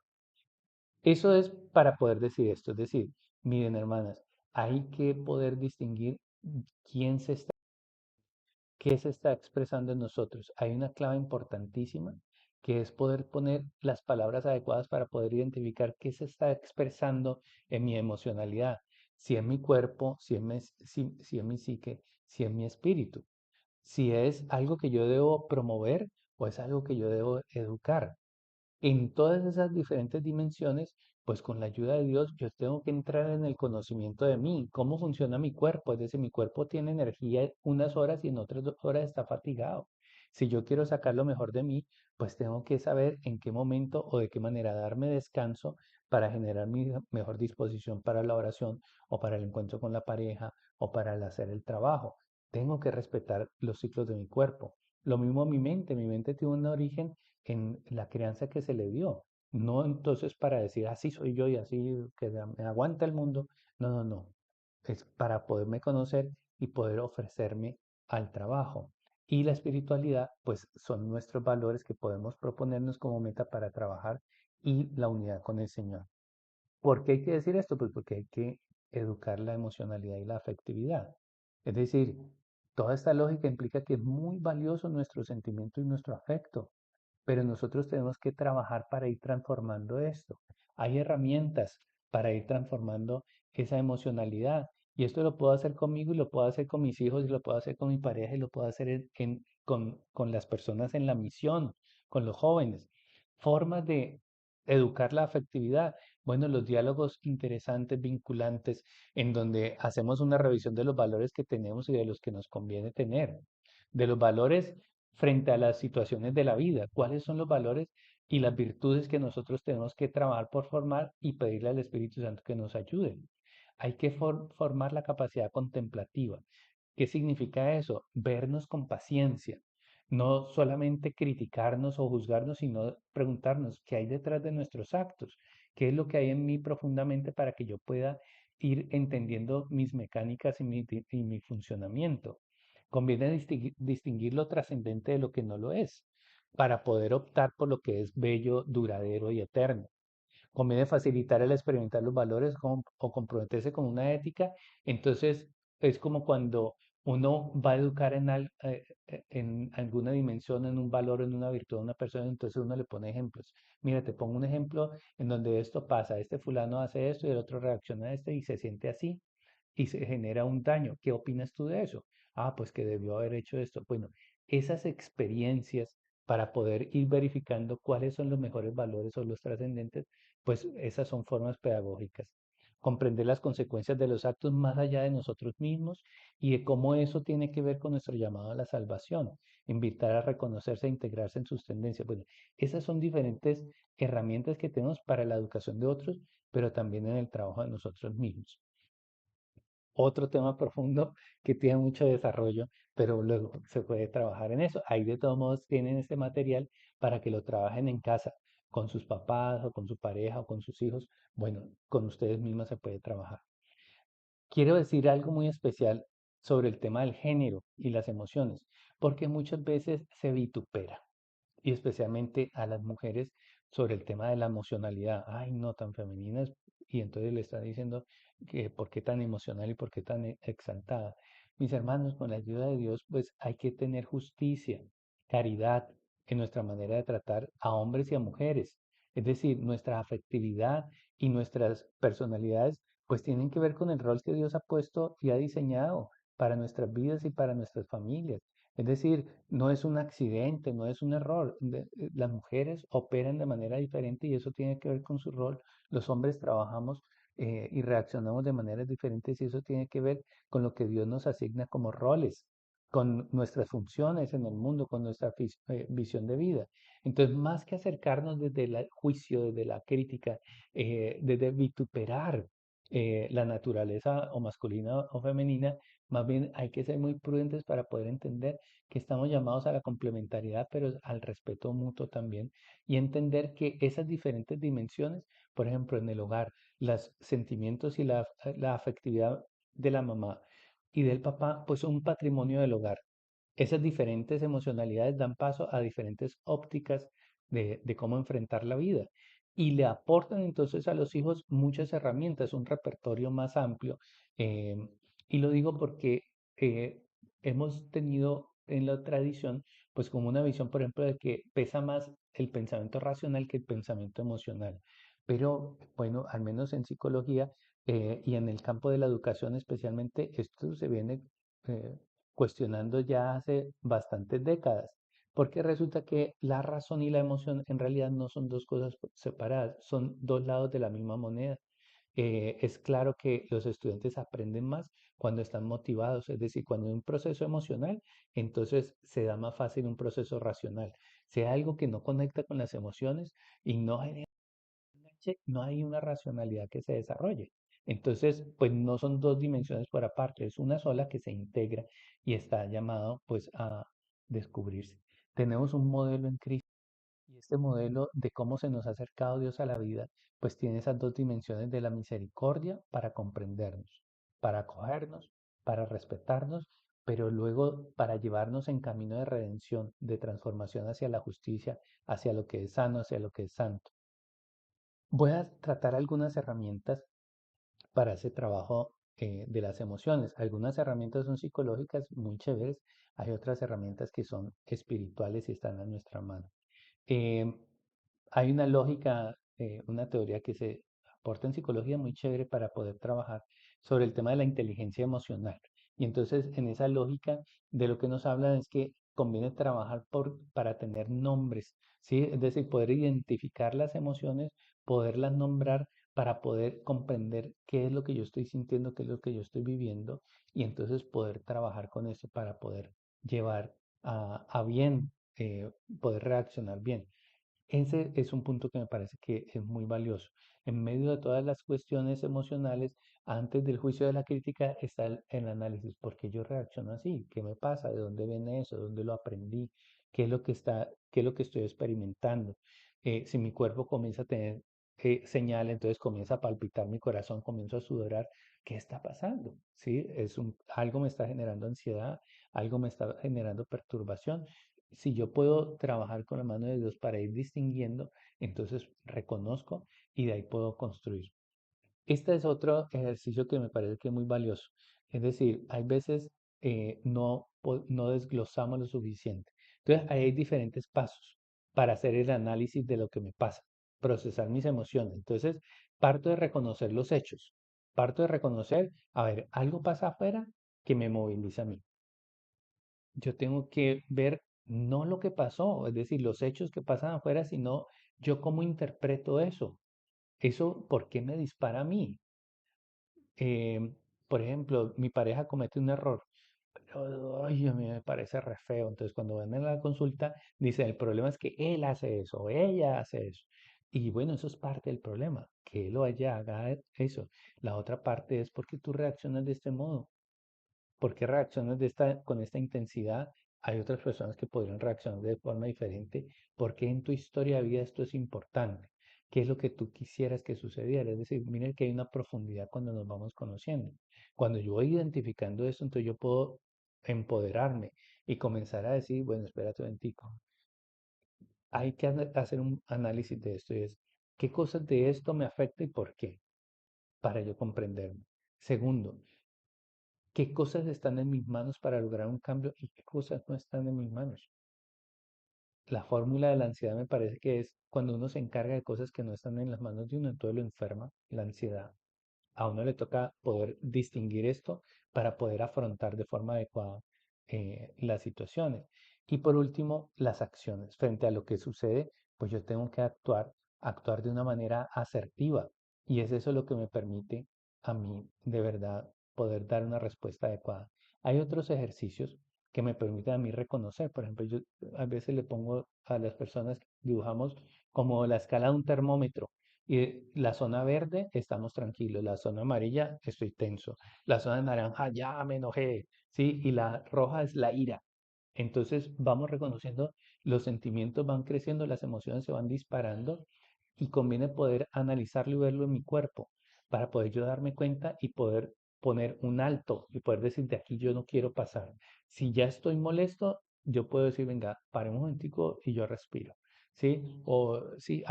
Eso es para poder decir esto, es decir, miren hermanas, hay que poder distinguir quién se está qué se está expresando en nosotros. Hay una clave importantísima que es poder poner las palabras adecuadas para poder identificar qué se está expresando en mi emocionalidad, si es mi cuerpo, si es mi psique, si es mi espíritu, si es algo que yo debo promover o es algo que yo debo educar. En todas esas diferentes dimensiones, pues con la ayuda de Dios, yo tengo que entrar en el conocimiento de mí, cómo funciona mi cuerpo, es decir, mi cuerpo tiene energía unas horas y en otras horas está fatigado. Si yo quiero sacar lo mejor de mí, pues tengo que saber en qué momento o de qué manera darme descanso para generar mi mejor disposición para la oración o para el encuentro con la pareja o para el hacer el trabajo. tengo que respetar los ciclos de mi cuerpo. Lo mismo mi mente tiene un origen en la crianza que se le dio. No entonces para decir así soy yo y así que me aguanta el mundo. No, no, no. Es para poderme conocer y poder ofrecerme al trabajo. Y la espiritualidad, pues son nuestros valores que podemos proponernos como meta para trabajar y la unidad con el Señor. ¿Por qué hay que decir esto? Pues porque hay que educar la emocionalidad y la afectividad. Es decir, toda esta lógica implica que es muy valioso nuestro sentimiento y nuestro afecto, pero nosotros tenemos que trabajar para ir transformando esto. Hay herramientas para ir transformando esa emocionalidad y esto lo puedo hacer conmigo y lo puedo hacer con mis hijos y lo puedo hacer con mi pareja y lo puedo hacer con las personas en la misión, con los jóvenes. Formas de educar la afectividad. Bueno, los diálogos interesantes, vinculantes, en donde hacemos una revisión de los valores que tenemos y de los que nos conviene tener, de los valores frente a las situaciones de la vida, cuáles son los valores y las virtudes que nosotros tenemos que trabajar por formar y pedirle al Espíritu Santo que nos ayude. Hay que formar la capacidad contemplativa. ¿Qué significa eso? Vernos con paciencia, no solamente criticarnos o juzgarnos, sino preguntarnos qué hay detrás de nuestros actos, qué es lo que hay en mí profundamente para que yo pueda ir entendiendo mis mecánicas y mi funcionamiento. Conviene distinguir lo trascendente de lo que no lo es, para poder optar por lo que es bello, duradero y eterno. Conviene facilitar el experimentar los valores o comprometerse con una ética. Entonces, es como cuando uno va a educar en alguna dimensión, en un valor, en una virtud a una persona, entonces uno le pone ejemplos. Mira, te pongo un ejemplo en donde esto pasa, este fulano hace esto y el otro reacciona a esto y se siente así y se genera un daño. ¿Qué opinas tú de eso? Ah, pues que debió haber hecho esto. Bueno, esas experiencias para poder ir verificando cuáles son los mejores valores o los trascendentes, pues esas son formas pedagógicas. Comprender las consecuencias de los actos más allá de nosotros mismos y de cómo eso tiene que ver con nuestro llamado a la salvación. Invitar a reconocerse e integrarse en sus tendencias. Bueno, esas son diferentes herramientas que tenemos para la educación de otros, pero también en el trabajo de nosotros mismos. Otro tema profundo que tiene mucho desarrollo, pero luego se puede trabajar en eso. Ahí de todos modos tienen este material para que lo trabajen en casa, con sus papás o con su pareja o con sus hijos. Bueno, con ustedes mismos se puede trabajar. Quiero decir algo muy especial sobre el tema del género y las emociones, porque muchas veces se vitupera y especialmente a las mujeres sobre el tema de la emocionalidad. Ay, no tan femeninas. Y entonces le está diciendo que por qué tan emocional y por qué tan exaltada. Mis hermanos, con la ayuda de Dios, pues hay que tener justicia, caridad en nuestra manera de tratar a hombres y a mujeres. Es decir, nuestra afectividad y nuestras personalidades pues tienen que ver con el rol que Dios ha puesto y ha diseñado para nuestras vidas y para nuestras familias. Es decir, no es un accidente, no es un error. Las mujeres operan de manera diferente y eso tiene que ver con su rol. Los hombres trabajamos y reaccionamos de maneras diferentes y eso tiene que ver con lo que Dios nos asigna como roles, con nuestras funciones en el mundo, con nuestra visión de vida. Entonces, más que acercarnos desde el juicio, desde la crítica, desde vituperar la naturaleza o masculina o femenina, más bien hay que ser muy prudentes para poder entender que estamos llamados a la complementariedad, pero al respeto mutuo también, y entender que esas diferentes dimensiones, por ejemplo, en el hogar, los sentimientos y la afectividad de la mamá y del papá, pues son un patrimonio del hogar. Esas diferentes emocionalidades dan paso a diferentes ópticas de cómo enfrentar la vida y le aportan entonces a los hijos muchas herramientas, un repertorio más amplio. eh, y lo digo porque eh, hemos tenido en la tradición, pues como una visión, por ejemplo, de que pesa más el pensamiento racional que el pensamiento emocional. Pero bueno, al menos en psicología y en el campo de la educación especialmente, esto se viene eh, cuestionando ya hace bastantes décadas, porque resulta que la razón y la emoción en realidad no son dos cosas separadas, son dos lados de la misma moneda. Es claro que los estudiantes aprenden más cuando están motivados, es decir, cuando hay un proceso emocional, entonces se da más fácil un proceso racional. Si hay algo que no conecta con las emociones y no genera enganche, no hay una racionalidad que se desarrolle. Entonces, pues no son dos dimensiones por aparte, es una sola que se integra y está llamado pues a descubrirse. Tenemos un modelo en Cristo y este modelo de cómo se nos ha acercado Dios a la vida, pues tiene esas dos dimensiones de la misericordia para comprendernos, para acogernos, para respetarnos, pero luego para llevarnos en camino de redención, de transformación hacia la justicia, hacia lo que es sano, hacia lo que es santo. Voy a tratar algunas herramientas para ese trabajo de las emociones. Algunas herramientas son psicológicas muy chéveres, hay otras herramientas que son espirituales y están a nuestra mano. Eh, Hay una lógica, una teoría que se aporta en psicología muy chévere para poder trabajar sobre el tema de la inteligencia emocional. Y entonces en esa lógica de lo que nos hablan es que conviene trabajar para tener nombres, ¿sí? Es decir, poder identificar las emociones, poderlas nombrar para poder comprender qué es lo que yo estoy sintiendo, qué es lo que yo estoy viviendo y entonces poder trabajar con eso para poder llevar a bien, poder reaccionar bien. Ese es un punto que me parece que es muy valioso. En medio de todas las cuestiones emocionales, antes del juicio de la crítica está el análisis. ¿Por qué yo reacciono así? ¿Qué me pasa? ¿De dónde viene eso? ¿De dónde lo aprendí? ¿Qué es lo que estoy experimentando? Si mi cuerpo comienza a tener señal, entonces comienza a palpitar mi corazón, comienzo a sudorar. ¿Qué está pasando? ¿Sí? Algo me está generando ansiedad, algo me está generando perturbación. Si yo puedo trabajar con la mano de Dios para ir distinguiendo, entonces reconozco y de ahí puedo construir. Este es otro ejercicio que me parece que es muy valioso. Es decir, hay veces no desglosamos lo suficiente. Entonces, ahí hay diferentes pasos para hacer el análisis de lo que me pasa, procesar mis emociones. Entonces, parto de reconocer los hechos. Parto de reconocer, a ver, algo pasa afuera que me moviliza a mí. Yo tengo que ver no lo que pasó, es decir, los hechos que pasan afuera, sino yo cómo interpreto eso. Eso, ¿por qué me dispara a mí? Por ejemplo, mi pareja comete un error, pero ay, a mí me parece re feo. Entonces, cuando van a la consulta, dice, el problema es que él hace eso, o ella hace eso. Y bueno, eso es parte del problema, que él o ella haga eso. La otra parte es porque tú reaccionas de este modo. ¿Por qué reaccionas con esta intensidad? Hay otras personas que podrían reaccionar de forma diferente. ¿Por qué en tu historia de vida esto es importante? ¿Qué es lo que tú quisieras que sucediera? Es decir, miren que hay una profundidad cuando nos vamos conociendo. Cuando yo voy identificando esto, entonces yo puedo empoderarme y comenzar a decir, bueno, espérate un momentico, hay que hacer un análisis de esto y es, ¿qué cosas de esto me afecta y por qué? Para yo comprenderme. Segundo, qué cosas están en mis manos para lograr un cambio y qué cosas no están en mis manos. La fórmula de la ansiedad me parece que es cuando uno se encarga de cosas que no están en las manos de uno, entonces lo enferma, la ansiedad. A uno le toca poder distinguir esto para poder afrontar de forma adecuada las situaciones. Y por último, las acciones. Frente a lo que sucede, pues yo tengo que actuar de una manera asertiva. Y es eso lo que me permite a mí, de verdad, poder dar una respuesta adecuada. Hay otros ejercicios que me permiten a mí reconocer. Por ejemplo, yo a veces le pongo a las personas, dibujamos como la escala de un termómetro. Y la zona verde, estamos tranquilos. La zona amarilla, estoy tenso. La zona naranja, ya me enojé. ¿Sí? Y la roja es la ira. Entonces vamos reconociendo, los sentimientos van creciendo, las emociones se van disparando y conviene poder analizarlo y verlo en mi cuerpo para poder yo darme cuenta y poder poner un alto y poder decir de aquí yo no quiero pasar. Si ya estoy molesto, yo puedo decir, venga, paremos un momentico y yo respiro. ¿Sí? O sí,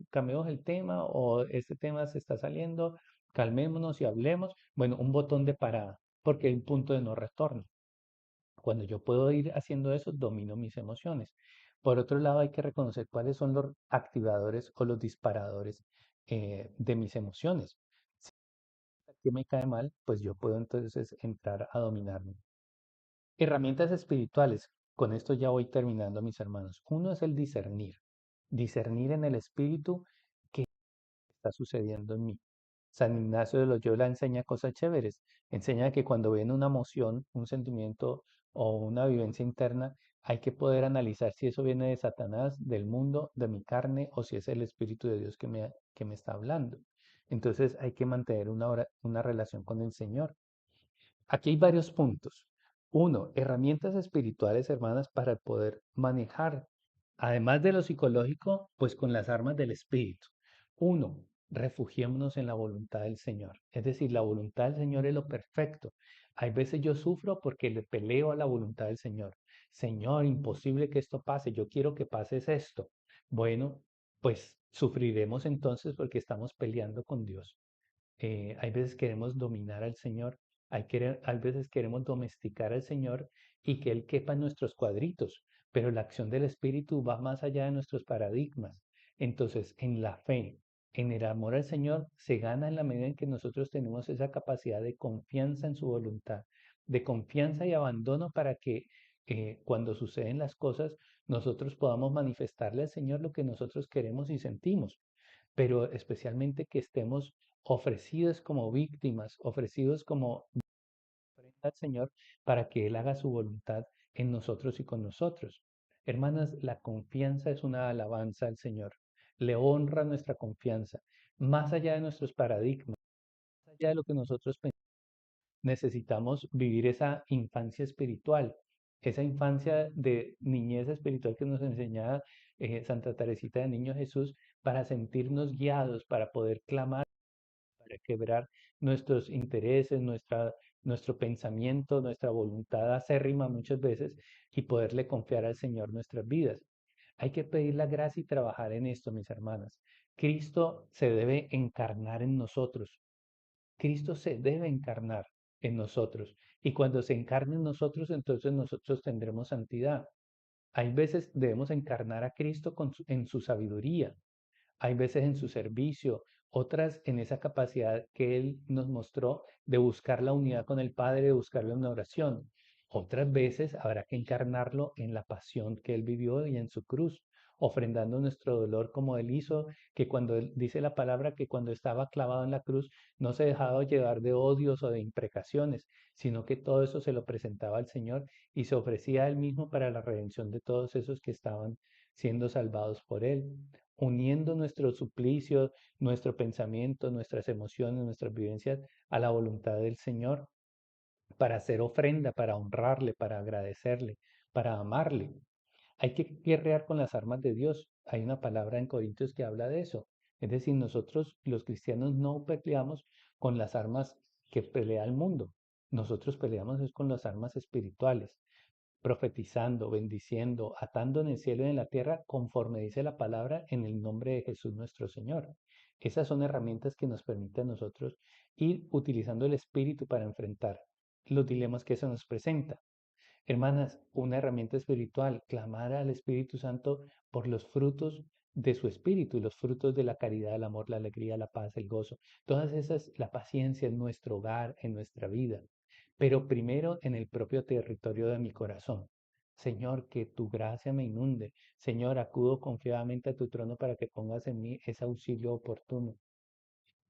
cambiemos el tema o este tema se está saliendo, calmémonos y hablemos. Bueno, un botón de parada, porque hay un punto de no retorno. Cuando yo puedo ir haciendo eso, domino mis emociones. Por otro lado, hay que reconocer cuáles son los activadores o los disparadores de mis emociones. Si me cae mal, pues yo puedo entonces entrar a dominarme. Herramientas espirituales. Con esto ya voy terminando, mis hermanos. Uno es el discernir. Discernir en el espíritu qué está sucediendo en mí. San Ignacio de Loyola enseña cosas chéveres. Enseña que cuando ven una emoción, un sentimiento o una vivencia interna, Hay que poder analizar si eso viene de Satanás, del mundo, de mi carne, o si es el Espíritu de Dios que me está hablando. Entonces hay que mantener una relación con el Señor. Aquí hay varios puntos. Uno, herramientas espirituales, hermanas, para poder manejar, además de lo psicológico, pues con las armas del Espíritu. Uno, refugiémonos en la voluntad del Señor. Es decir, la voluntad del Señor es lo perfecto. Hay veces yo sufro porque le peleo a la voluntad del Señor. Señor, imposible que esto pase. Yo quiero que pases esto. Bueno, pues sufriremos entonces porque estamos peleando con Dios. Hay veces queremos dominar al Señor, hay veces queremos domesticar al Señor y que Él quepa en nuestros cuadritos, pero la acción del Espíritu va más allá de nuestros paradigmas. Entonces, en la fe, en el amor al Señor, se gana en la medida en que nosotros tenemos esa capacidad de confianza en su voluntad, de confianza y abandono para que cuando suceden las cosas, nosotros podamos manifestarle al Señor lo que nosotros queremos y sentimos, pero especialmente que estemos ofrecidos como víctimas, ofrecidos como ofrenda al Señor para que Él haga su voluntad en nosotros y con nosotros. Hermanas, la confianza es una alabanza al Señor. Le honra nuestra confianza, más allá de nuestros paradigmas, más allá de lo que nosotros pensamos. Necesitamos vivir esa infancia espiritual, esa infancia de niñez espiritual que nos enseñaba Santa Teresita de Niño Jesús para sentirnos guiados, para poder clamar, para quebrar nuestros intereses, nuestro pensamiento, nuestra voluntad acérrima muchas veces y poderle confiar al Señor nuestras vidas. Hay que pedir la gracia y trabajar en esto, mis hermanas. Cristo se debe encarnar en nosotros. Cristo se debe encarnar en nosotros. Y cuando se encarne en nosotros, entonces nosotros tendremos santidad. Hay veces debemos encarnar a Cristo en su sabiduría, hay veces en su servicio, otras en esa capacidad que Él nos mostró de buscar la unidad con el Padre, de buscarlo en la oración. Otras veces habrá que encarnarlo en la pasión que Él vivió y en su cruz, ofrendando nuestro dolor como Él hizo, que cuando Él dice la palabra que cuando estaba clavado en la cruz no se dejaba llevar de odios o de imprecaciones, sino que todo eso se lo presentaba al Señor y se ofrecía a Él mismo para la redención de todos esos que estaban siendo salvados por Él, uniendo nuestro suplicio, nuestro pensamiento, nuestras emociones, nuestras vivencias a la voluntad del Señor para hacer ofrenda, para honrarle, para agradecerle, para amarle. Hay que guerrear con las armas de Dios. Hay una palabra en Corintios que habla de eso. Es decir, nosotros los cristianos no peleamos con las armas que pelea el mundo. Nosotros peleamos es con las armas espirituales, profetizando, bendiciendo, atando en el cielo y en la tierra, conforme dice la palabra, en el nombre de Jesús nuestro Señor. Esas son herramientas que nos permiten a nosotros ir utilizando el Espíritu para enfrentar los dilemas que eso nos presenta. Hermanas, una herramienta espiritual, clamar al Espíritu Santo por los frutos de su espíritu, los frutos de la caridad, el amor, la alegría, la paz, el gozo. Todas esas, la paciencia en nuestro hogar, en nuestra vida, pero primero en el propio territorio de mi corazón. Señor, que tu gracia me inunde. Señor, acudo confiadamente a tu trono para que pongas en mí ese auxilio oportuno.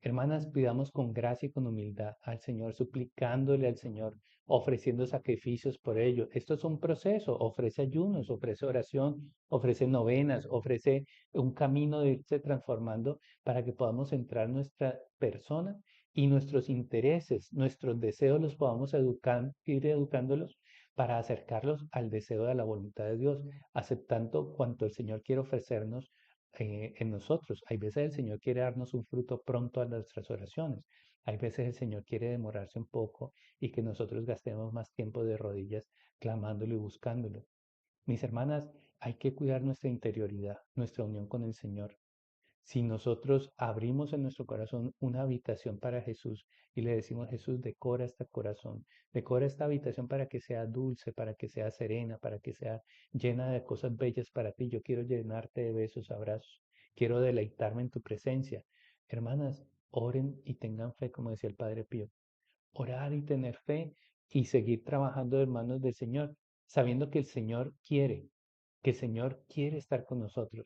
Hermanas, pidamos con gracia y con humildad al Señor, suplicándole al Señor, ofreciendo sacrificios por ello. Esto es un proceso, ofrece ayunos, ofrece oración, ofrece novenas, ofrece un camino de irse transformando para que podamos entrar nuestra persona y nuestros intereses, nuestros deseos los podamos educar, ir educándolos para acercarlos al deseo de la voluntad de Dios, aceptando cuanto el Señor quiere ofrecernos en nosotros. Hay veces el Señor quiere darnos un fruto pronto a nuestras oraciones. Hay veces el Señor quiere demorarse un poco y que nosotros gastemos más tiempo de rodillas clamándolo y buscándolo. Mis hermanas, hay que cuidar nuestra interioridad, nuestra unión con el Señor. Si nosotros abrimos en nuestro corazón una habitación para Jesús y le decimos, Jesús, decora este corazón, decora esta habitación para que sea dulce, para que sea serena, para que sea llena de cosas bellas para ti. Yo quiero llenarte de besos, abrazos, quiero deleitarme en tu presencia. Hermanas, oren y tengan fe, como decía el Padre Pío. Orar y tener fe y seguir trabajando de manos del Señor, sabiendo que el Señor quiere estar con nosotros.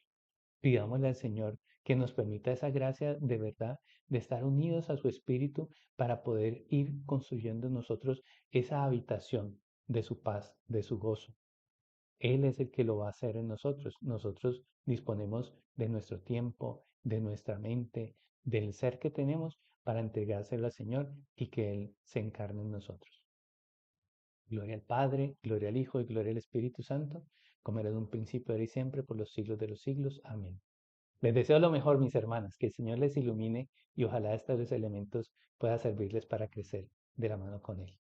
Pidámosle al Señor que nos permita esa gracia de verdad de estar unidos a su Espíritu para poder ir construyendo en nosotros esa habitación de su paz, de su gozo. Él es el que lo va a hacer en nosotros. Nosotros disponemos de nuestro tiempo, de nuestra mente, del ser que tenemos para entregárselo al Señor y que Él se encarne en nosotros. Gloria al Padre, gloria al Hijo y gloria al Espíritu Santo, como era de un principio, ahora y siempre, por los siglos de los siglos. Amén. Les deseo lo mejor, mis hermanas, que el Señor les ilumine y ojalá estos elementos puedan servirles para crecer de la mano con Él.